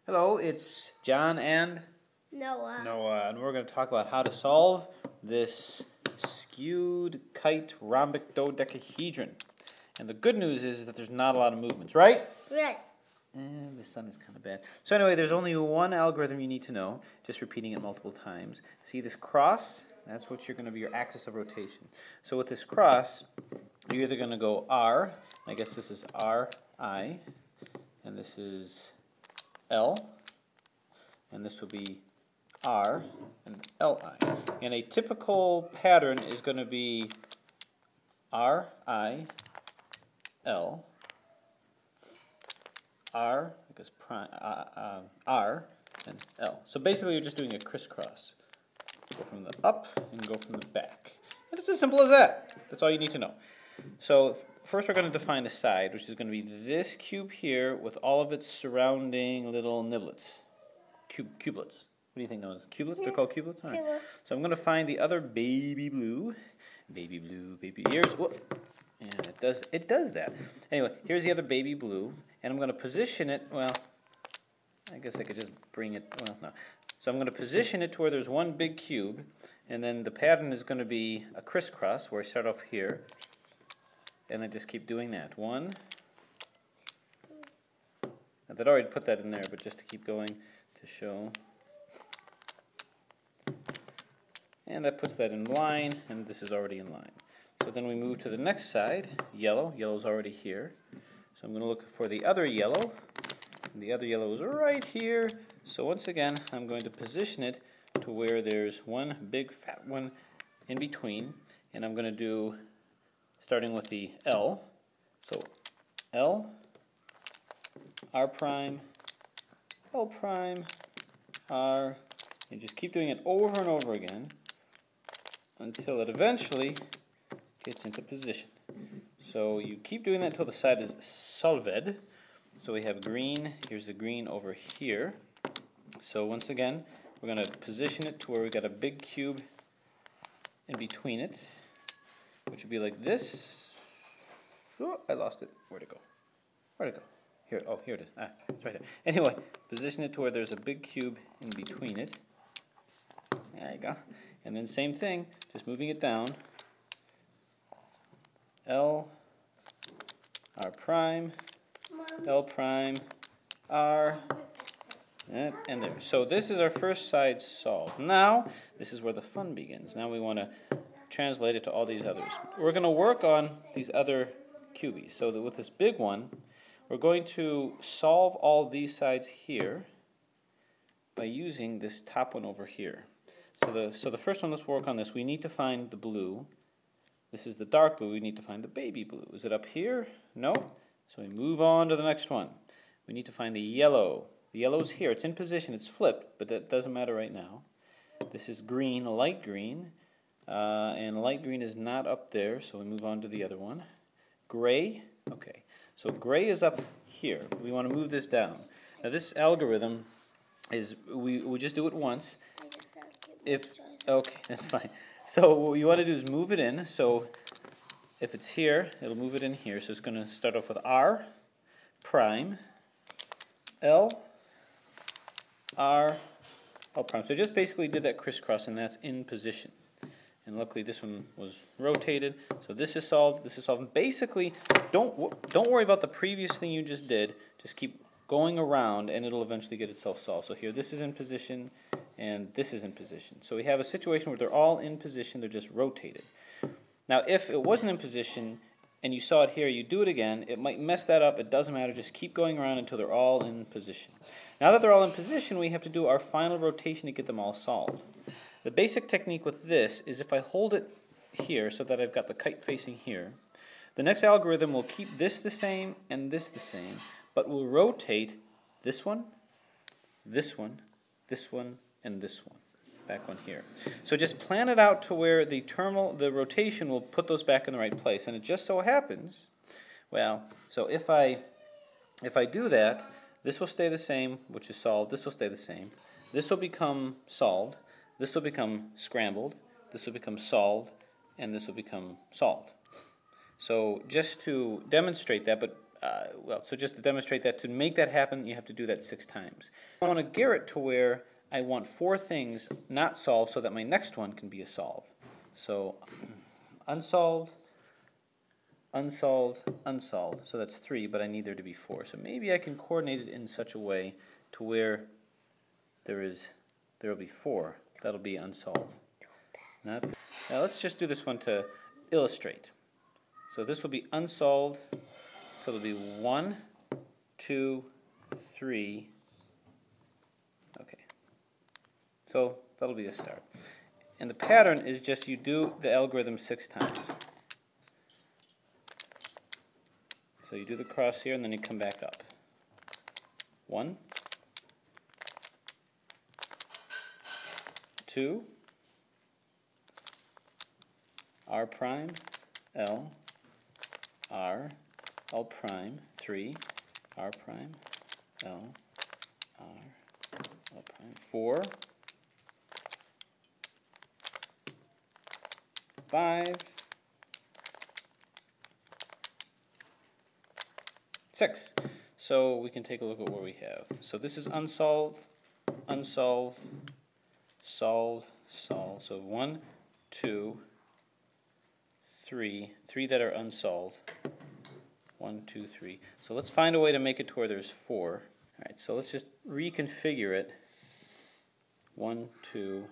Hello, it's John and Noah. And we're going to talk about how to solve this skewed kite rhombic dodecahedron. And the good news is that there's not a lot of movements, right? Right. And the sun is kind of bad. So anyway, there's only one algorithm you need to know, just repeating it multiple times. See this cross? That's what you're going to be your axis of rotation. So with this cross, you're either going to go R, I guess this is RI, and this is L, and this will be R and Li. And a typical pattern is going to be R, I, L, R, I guess prime, R, and L. So basically you're just doing a crisscross. Go from the up and go from the back. And it's as simple as that. That's all you need to know. So first we're going to define a side, which is going to be this cube here with all of its surrounding little niblets. Cubelets. What do you think those? Cubelets? Yeah. They're called cubelets? All right. So I'm going to find the other baby blue. Baby ears. Whoop. And it does that. Anyway, here's the other baby blue. And I'm going to position it, well, I guess I could just bring it, well, no. So I'm going to position it to where there's one big cube. And then the pattern is going to be a crisscross, where I start off here. And I just keep doing that. One. I'd already put that in there, but just to keep going to show. And that puts that in line, and this is already in line. So then we move to the next side, yellow. Yellow's already here. So I'm going to look for the other yellow. And the other yellow is right here. So once again, I'm going to position it to where there's one big fat one in between. And I'm going to do, starting with the L. So L, R prime, L prime, R, and just keep doing it over and over again until it eventually gets into position. So you keep doing that until the side is solved. So we have green, here's the green over here. So once again, we're going to position it to where we've got a big cube in between it, which would be like this. Oh, I lost it. Where'd it go? Where'd it go? Here, oh, here it is. Ah, it's right there. Anyway, position it to where there's a big cube in between it. There you go. And then same thing, just moving it down. L, R prime, L prime, R, and there. So this is our first side solved. Now, this is where the fun begins. Now we want to translate it to all these others. We're going to work on these other cubies. So that with this big one, we're going to solve all these sides here by using this top one over here. So the first one, let's work on this. We need to find the blue. This is the dark blue. We need to find the baby blue. Is it up here? No. So we move on to the next one. We need to find the yellow. The yellow's here. It's in position. It's flipped, but that doesn't matter right now. This is green, light green. And light green is not up there, so we move on to the other one. Gray. Okay. So gray is up here. We want to move this down. Now this algorithm is, we just do it once. Okay, that's fine. So what you want to do is move it in. So if it's here, it'll move it in here. So it's going to start off with R prime, L, R, L prime. So just basically did that crisscross, and that's in position. And luckily this one was rotated. So this is solved. This is solved. Basically, don't worry about the previous thing you just did. Just keep going around, and it'll eventually get itself solved. So here, this is in position, and this is in position. So we have a situation where they're all in position. They're just rotated. Now, if it wasn't in position and you saw it here, you do it again, it might mess that up. It doesn't matter. Just keep going around until they're all in position. Now that they're all in position, we have to do our final rotation to get them all solved. The basic technique with this is if I hold it here so that I've got the kite facing here, the next algorithm will keep this the same and this the same, but will rotate this one, this one, this one, and this one. Back one here. So just plan it out to where the rotation will put those back in the right place. And it just so happens, well, so if I do that, this will stay the same, which is solved. This will stay the same. This will become solved. This will become scrambled. This will become solved. And this will become solved. So just to demonstrate that, but so just to demonstrate that, to make that happen, you have to do that 6 times. I want to gear it to where I want 4 things not solved so that my next one can be a solve. So unsolved, unsolved, unsolved. So that's 3, but I need there to be 4. So maybe I can coordinate it in such a way to where there will be 4. That'll be unsolved. Now let's just do this one to illustrate. So this will be unsolved. So it'll be 1, 2, 3. Okay. So that'll be a start. And the pattern is just you do the algorithm 6 times. So you do the cross here and then you come back up. 1, 2, R prime, L, R, L prime, 3, R prime, L, R, L prime, 4, 5, 6. So we can take a look at what we have. So this is unsolved, unsolved, solved, solved. So 1, 2, 3 that are unsolved. 1, 2, 3. So let's find a way to make it to where there's 4. All right, so let's just reconfigure it. 1, 2,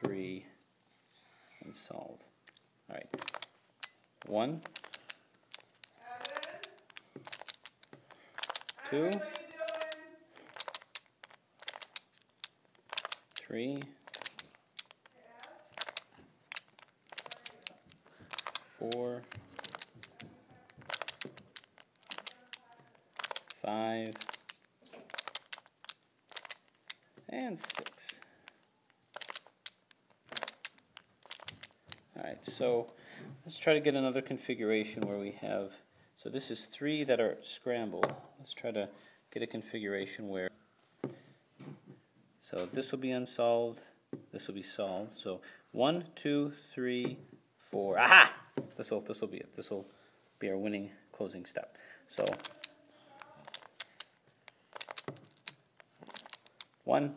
3, unsolved. All right. 1, 2, 3, 4, 5, and 6. Alright, so let's try to get another configuration where we have, so this is 3 that are scrambled. Let's try to get a configuration where, so this will be unsolved, this will be solved. So 1, 2, 3, 4. Aha! This will be it. This will be our winning closing step. So 1,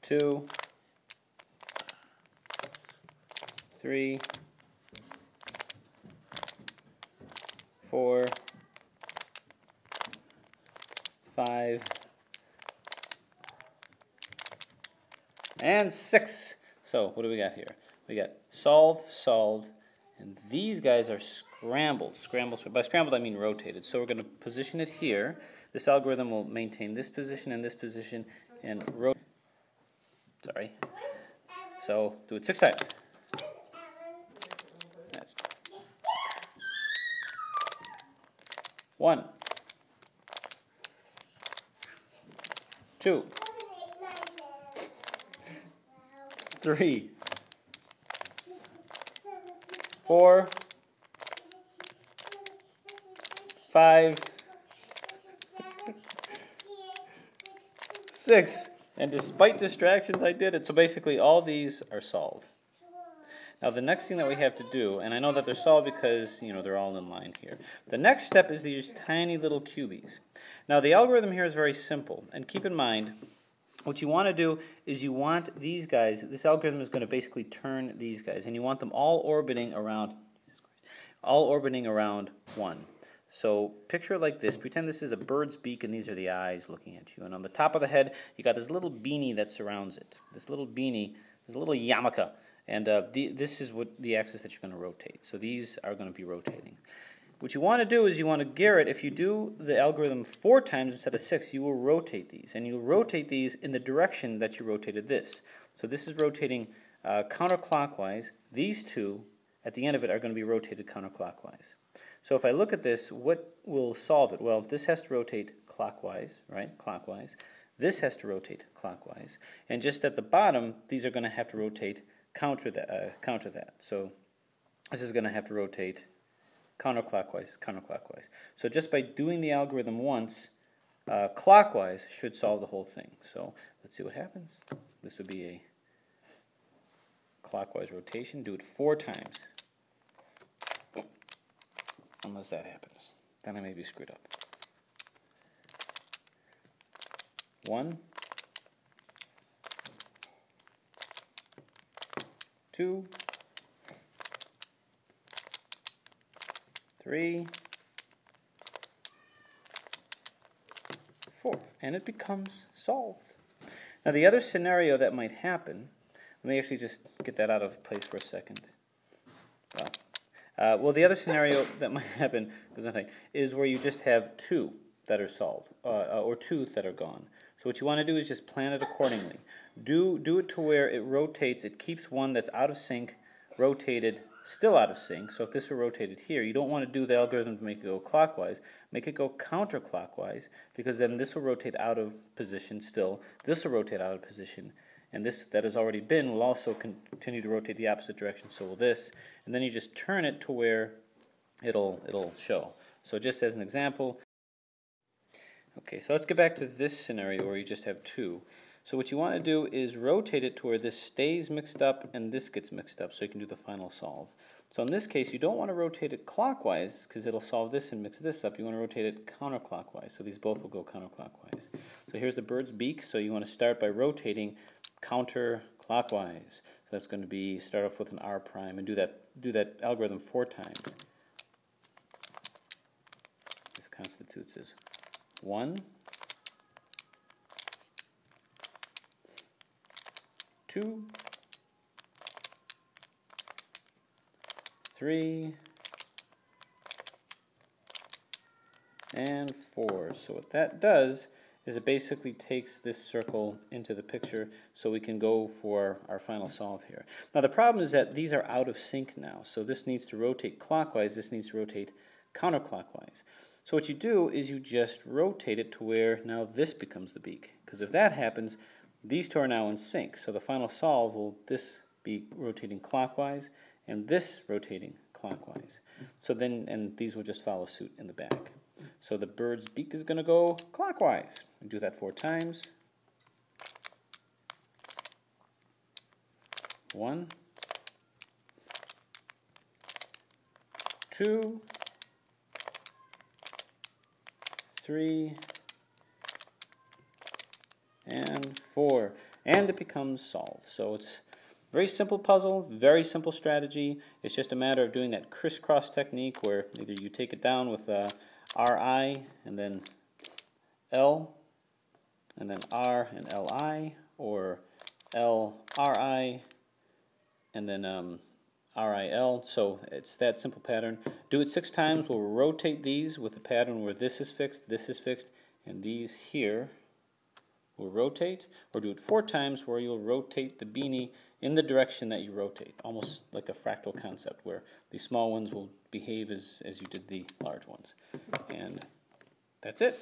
2, 3, 4, 5, and 6. So what do we got here? We got solved, solved, and these guys are scrambled. Scrambled. By scrambled I mean rotated. So we're going to position it here. This algorithm will maintain this position and rotate. Sorry. So do it 6 times. That's 1, 2, 3, 4, 5, 6. And despite distractions, I did it. So basically, all these are solved. Now, the next thing that we have to do, and I know that they're solved because, they're all in line here. The next step is these tiny little cubies. Now, the algorithm here is very simple. And keep in mind, what you want to do is you want these guys, this algorithm is going to basically turn these guys, and you want them all orbiting around 1. So picture it like this. Pretend this is a bird's beak and these are the eyes looking at you. And on the top of the head, you got this little beanie that surrounds it. This little beanie, this little yarmulke. And this is what the axis that you're going to rotate. So these are going to be rotating. What you want to do is you want to gear it. If you do the algorithm 4 times instead of 6, you will rotate these. And you'll rotate these in the direction that you rotated this. So this is rotating counterclockwise. These two, at the end of it, are going to be rotated counterclockwise. So if I look at this, what will solve it? Well, this has to rotate clockwise, right? Clockwise. This has to rotate clockwise. And just at the bottom, these are going to have to rotate counter that. So this is going to have to rotate counterclockwise, counterclockwise. So just by doing the algorithm once, clockwise should solve the whole thing. So let's see what happens. This would be a clockwise rotation. Do it 4 times. unless that happens. Then I may be screwed up. 1, 2, 3, 4, and it becomes solved. Now the other scenario that might happen, let me actually just get that out of place for a second. Well, the other scenario that might happen is where you just have 2 that are solved, or 2 that are gone. So what you want to do is just plan it accordingly. Do it to where it rotates, it keeps one that's out of sync, rotated, still out of sync. So if this were rotated here, you don't want to do the algorithm to make it go clockwise. Make it go counterclockwise, because then this will rotate out of position still. This will rotate out of position. And this that has already been will also continue to rotate the opposite direction, so will this. And then you just turn it to where it'll show. So just as an example, okay, so let's get back to this scenario where you just have 2. So what you want to do is rotate it to where this stays mixed up and this gets mixed up so you can do the final solve. So in this case, you don't want to rotate it clockwise because it'll solve this and mix this up. You want to rotate it counterclockwise, so these both will go counterclockwise. So here's the bird's beak, so you want to start by rotating counterclockwise. So that's going to be, start off with an R prime and do that algorithm 4 times. This constitutes as 1, 2, 3, and 4. So what that does is it basically takes this circle into the picture so we can go for our final solve here. Now the problem is that these are out of sync now. So this needs to rotate clockwise, this needs to rotate counterclockwise. So what you do is you just rotate it to where now this becomes the beak. Because if that happens, these 2 are now in sync. So the final solve will this be rotating clockwise and this rotating clockwise. So then, and these will just follow suit in the back. So the bird's beak is going to go clockwise. We do that 4 times. 1, 2, 3, and 4. And it becomes solved. So it's a very simple puzzle, very simple strategy. It's just a matter of doing that crisscross technique where either you take it down with RI and then L and then R and LI, or LRI and then RIL. So it's that simple pattern. Do it 6 times. We'll rotate these with a pattern where this is fixed, and these here will rotate, or do it 4 times where you'll rotate the beanie in the direction that you rotate, almost like a fractal concept where the small ones will behave as you did the large ones. And that's it.